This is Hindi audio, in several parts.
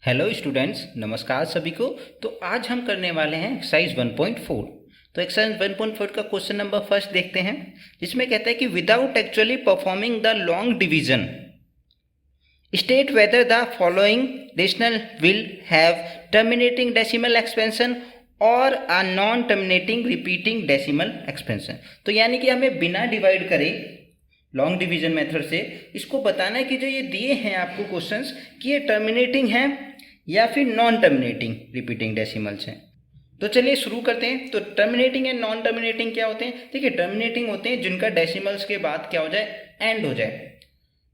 हेलो स्टूडेंट्स, नमस्कार सभी को। तो आज हम करने वाले हैं एक्सरसाइज 1.4। तो एक्सरसाइज 1.4 का क्वेश्चन नंबर फर्स्ट देखते हैं, जिसमें कहता है कि without actually performing the long division state whether the following decimal will have terminating decimal expansion और a non terminating repeating decimal expansion. तो यानी कि हमें बिना डिवाइड करे लॉन्ग डिवीजन मेथड से इसको बताना है कि जो ये दिए हैं आपको क्वेश्चंस कि ये टर्मिनेटिंग है या फिर नॉन टर्मिनेटिंग रिपीटिंग डेसिमल्स हैं। तो चलिए शुरू करते हैं। तो टर्मिनेटिंग एंड नॉन टर्मिनेटिंग क्या होते हैं? देखिए, टर्मिनेटिंग होते हैं जिनका डेसिमल्स के बाद क्या हो जाए, एंड हो जाए।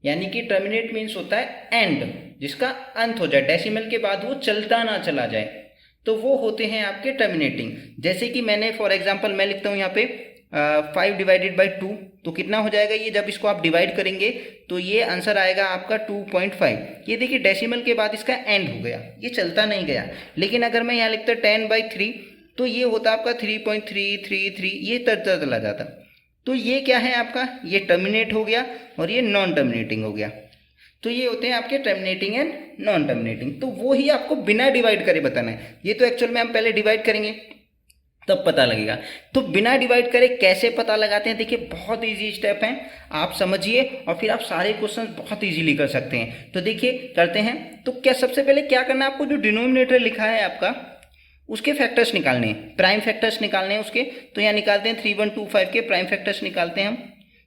यानी कि टर्मिनेट मीन्स होता है एंड, जिसका अंत हो जाए, डेसिमल के बाद वो चलता ना चला जाए, तो वो होते हैं आपके टर्मिनेटिंग। जैसे कि मैंने फॉर एग्जाम्पल मैं लिखता हूँ यहाँ पे 5 डिवाइडेड बाई 2, तो कितना हो जाएगा ये? जब इसको आप डिवाइड करेंगे तो ये आंसर आएगा आपका 2.5। ये देखिए डेसिमल के बाद इसका एंड हो गया, ये चलता नहीं गया। लेकिन अगर मैं यहाँ लिखता 10/3 तो ये होता आपका 3.333, ये चलता चला जाता। तो ये क्या है आपका? ये टर्मिनेट हो गया और ये नॉन टर्मिनेटिंग हो गया। तो ये होते हैं आपके टर्मिनेटिंग एंड नॉन टर्मिनेटिंग। तो वो ही आपको बिना डिवाइड करे बताना है। ये तो एक्चुअल में हम पहले डिवाइड करेंगे तब पता लगेगा। तो बिना डिवाइड करे कैसे पता लगाते हैं? देखिए, बहुत इजी स्टेप है, आप समझिए और फिर आप सारे क्वेश्चन बहुत इजीली कर सकते हैं। तो देखिए करते हैं। तो क्या सबसे पहले क्या करना है आपको? जो डिनोमिनेटर लिखा है आपका उसके फैक्टर्स निकालने हैं, प्राइम फैक्टर्स निकालने हैं उसके। तो यहाँ निकालते हैं 3125 के प्राइम फैक्टर्स निकालते हैं हम।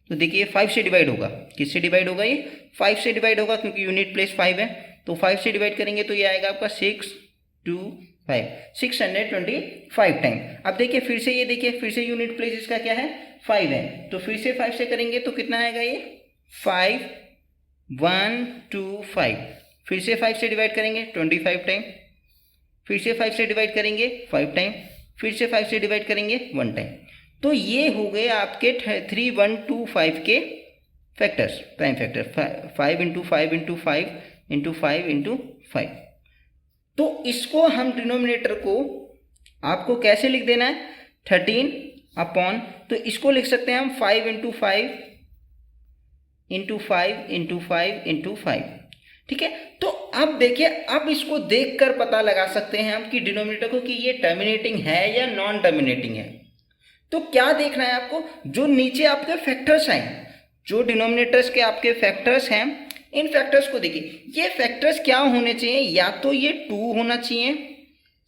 तो देखिए 5 से डिवाइड होगा। किससे डिवाइड होगा? ये 5 से डिवाइड होगा, क्योंकि यूनिट प्लेस 5 है। तो 5 से डिवाइड करेंगे तो ये आएगा आपका 625 टाइम। अब देखिए फिर से, ये देखिए फिर से यूनिट प्लेस इसका क्या है? 5 है। तो फिर से 5 से करेंगे तो कितना आएगा? ये 5125। फिर से 5 से डिवाइड करेंगे 25 टाइम। फिर से 5 से डिवाइड करेंगे 5 टाइम। फिर से 5 से डिवाइड करेंगे 1 टाइम। तो ये हो गए आपके 3125 के factors, prime factor. 5 into 5 into 5 into 5 into 5। तो इसको हम डिनोमिनेटर को आपको कैसे लिख देना है? 13 अपॉन, तो इसको लिख सकते हैं हम 5 इंटू 5 इंटू 5 इंटू 5 इंटू 5। ठीक है। तो अब देखिए, अब इसको देखकर पता लगा सकते हैं हम कि डिनोमिनेटर को कि ये टर्मिनेटिंग है या नॉन टर्मिनेटिंग है। तो क्या देखना है आपको? जो नीचे आपके फैक्टर्स हैं, जो डिनोमिनेटर्स के आपके फैक्टर्स हैं, इन फैक्टर्स को देखिए। ये फैक्टर्स क्या होने चाहिए? या तो ये 2 होना चाहिए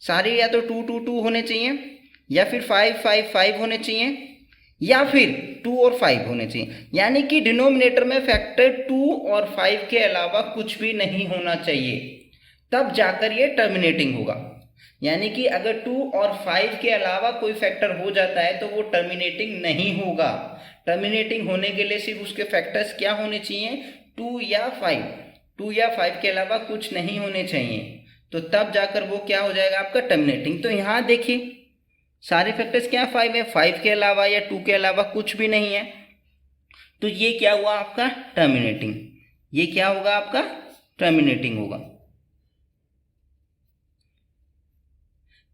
सारे, या तो 2 2 2 होने चाहिए, या फिर 5 5 5 होने चाहिए, या फिर 2 और 5 होने चाहिए। यानी कि डिनोमिनेटर में फैक्टर 2 और 5 के अलावा कुछ भी नहीं होना चाहिए, तब जाकर ये टर्मिनेटिंग होगा। यानी कि अगर 2 और 5 के अलावा कोई फैक्टर हो जाता है तो वो टर्मिनेटिंग नहीं होगा। टर्मिनेटिंग होने के लिए सिर्फ उसके फैक्टर्स क्या होने चाहिए? 2 या 5। 2 या 5 के अलावा कुछ नहीं होने चाहिए, तो तब जाकर वो क्या हो जाएगा आपका? टर्मिनेटिंग। तो यहाँ देखिए सारे फैक्टर्स क्या? 5 है। 5 के अलावा या 2 के अलावा कुछ भी नहीं है, तो ये क्या हुआ आपका? टर्मिनेटिंग। ये क्या होगा आपका? टर्मिनेटिंग होगा।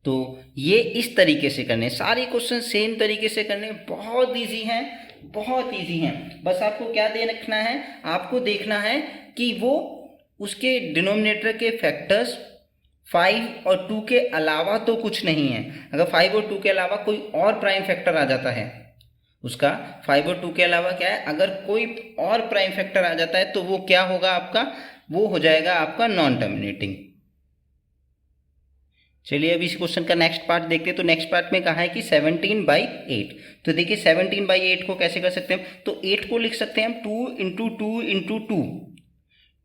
तो ये इस तरीके से करने, सारे क्वेश्चन सेम तरीके से करने, बहुत इजी हैं, बहुत इजी हैं। बस आपको क्या दे रखना है? आपको देखना है कि वो उसके डिनोमिनेटर के फैक्टर्स 5 और 2 के अलावा तो कुछ नहीं है। अगर 5 और 2 के अलावा कोई और प्राइम फैक्टर आ जाता है, उसका 5 और 2 के अलावा क्या है, अगर कोई और प्राइम फैक्टर आ जाता है तो वो क्या होगा आपका? वो हो जाएगा आपका नॉन टर्मिनेटिंग। चलिए अब इस क्वेश्चन का नेक्स्ट पार्ट देखते हैं। तो नेक्स्ट पार्ट में कहा है कि 17/8। तो देखिए 17/8 को कैसे कर सकते हैं? तो 8 को लिख सकते हैं हम 2 इंटू 2 इंटू 2।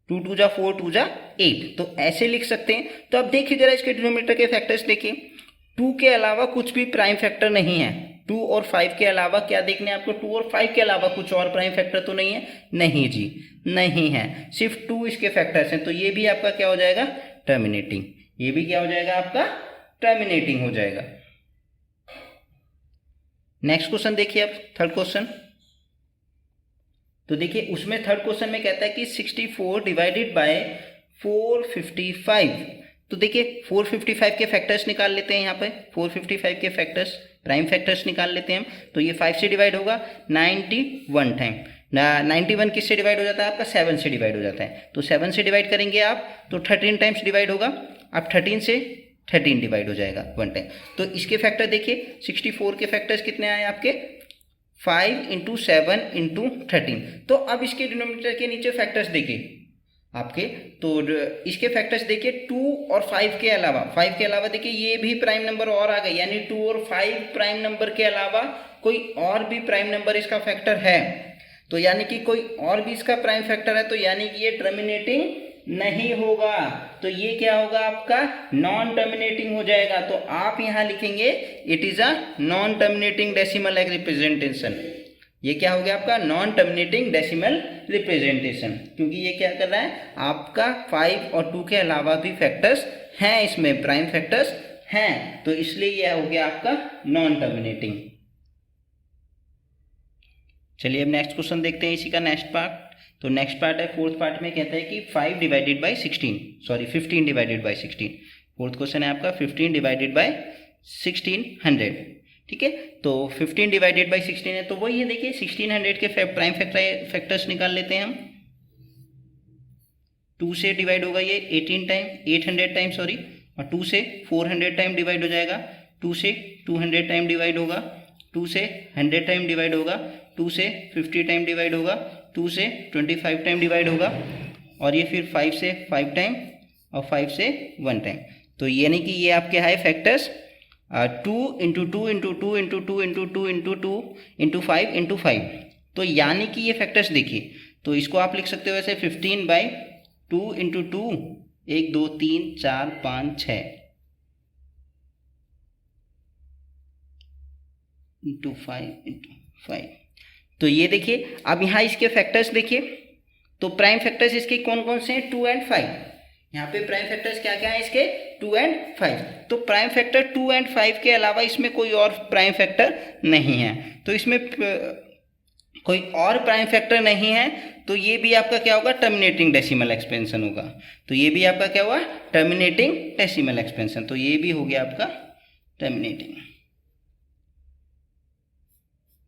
2 2 जा 4, 2 जा 8, तो ऐसे लिख सकते हैं। तो अब देखिए जरा इसके डिनोमिनेटर के फैक्टर्स देखिए। 2 के अलावा कुछ भी प्राइम फैक्टर नहीं है। 2 और 5 के अलावा क्या देखने हैं आपको? 2 और 5 के अलावा कुछ और प्राइम फैक्टर तो नहीं है? नहीं जी, नहीं है। सिर्फ 2 इसके फैक्टर्स हैं, तो ये भी आपका क्या हो जाएगा? टर्मिनेटिंग। ये भी क्या हो जाएगा आपका? टर्मिनेटिंग हो जाएगा। नेक्स्ट क्वेश्चन देखिए, अब थर्ड क्वेश्चन। तो देखिए उसमें थर्ड क्वेश्चन में कहता है कि 64 डिवाइडेड बाय 455। तो देखिए 455 के फैक्टर्स निकाल लेते हैं। यहाँ पे 455 के फैक्टर्स, प्राइम फैक्टर्स निकाल लेते हैं हम। तो ये 5 से डिवाइड होगा 91 टाइम। 91 किससे डिवाइड हो जाता है आपका 7 से डिवाइड हो जाता है। तो 7 से डिवाइड करेंगे आप तो 13 टाइम्स डिवाइड होगा। अब 13 से 13 डिवाइड हो जाएगा 1 टाइम। तो इसके फैक्टर देखिए 64 के फैक्टर्स कितने आए आपके 5 इंटू 7 इंटू 13। तो अब इसके डिनोमिनेटर के नीचे फैक्टर्स देखिए आपके, तो इसके फैक्टर्स देखिए 2 और 5 के अलावा देखिए ये भी प्राइम नंबर और आ गए, यानी 2 और 5 प्राइम नंबर के अलावा कोई और भी प्राइम नंबर इसका फैक्टर है। तो यानी कि कोई और भी इसका प्राइम फैक्टर है, तो यानी कि ये टर्मिनेटिंग नहीं होगा। तो ये क्या होगा आपका नॉन टर्मिनेटिंग हो जाएगा। तो आप यहां लिखेंगे it is a non terminating decimal representation. ये क्या हो गया आपका नॉन टर्मिनेटिंग डेसिमल रिप्रेजेंटेशन, क्योंकि ये क्या कर रहा है आपका 5 और 2 के अलावा भी फैक्टर्स हैं, इसमें प्राइम फैक्टर्स हैं, तो इसलिए यह हो गया आपका नॉन टर्मिनेटिंग। चलिए अब नेक्स्ट क्वेश्चन देखते हैं इसी का नेक्स्ट पार्ट। तो नेक्स्ट पार्ट है फोर्थ पार्ट में कहता है कि 15 डिवाइडेड बाई 16। फोर्थ क्वेश्चन है आपका 15 डिवाइडेड बाई 1600। ठीक है, तो 15 डिवाइडेड बाई 16 है, तो वही है देखिए 1600 के प्राइम फैक्टर्स निकाल लेते हैं हम। 2 से डिवाइड होगा ये 800 टाइम सॉरी, और 2 से 400 टाइम डिवाइड हो जाएगा, 2 से 200 टाइम डिवाइड होगा, 2 से 100 टाइम डिवाइड होगा, 2 से 50 टाइम डिवाइड होगा, 2 से 25 टाइम डिवाइड होगा, और ये फिर 5 से 5 टाइम और 5 से 1 टाइम। तो यानी कि ये आपके है factors 2 into 2 into 2 into 2 into 2 into 2 into 5 into 5। तो यानी कि ये फैक्टर्स देखिए, तो इसको आप लिख सकते हो वैसे 15 बाई 2 इंटू 2, 1 2 3 4 5 6 इंटू 5। तो ये देखिए अब यहाँ इसके फैक्टर्स देखिए, तो प्राइम फैक्टर्स इसके कौन कौन से हैं 2 एंड 5। यहाँ पे प्राइम फैक्टर्स क्या क्या है इसके 2 एंड 5। तो प्राइम फैक्टर 2 एंड 5 के अलावा इसमें कोई और प्राइम फैक्टर नहीं है, तो इसमें कोई और प्राइम फैक्टर नहीं है, तो ये भी आपका क्या होगा टर्मिनेटिंग डेसिमल एक्सपेंशन होगा। तो ये भी आपका क्या हुआ टर्मिनेटिंग डेसिमल एक्सपेंशन, तो ये भी हो गया आपका टर्मिनेटिंग।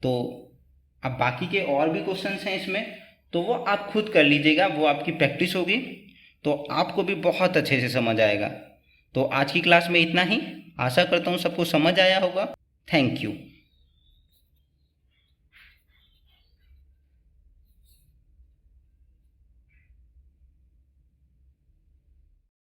तो अब बाकी के और भी क्वेश्चंस हैं इसमें, तो वो आप खुद कर लीजिएगा, वो आपकी प्रैक्टिस होगी, तो आपको भी बहुत अच्छे से समझ आएगा। तो आज की क्लास में इतना ही, आशा करता हूँ सबको समझ आया होगा। Thank you.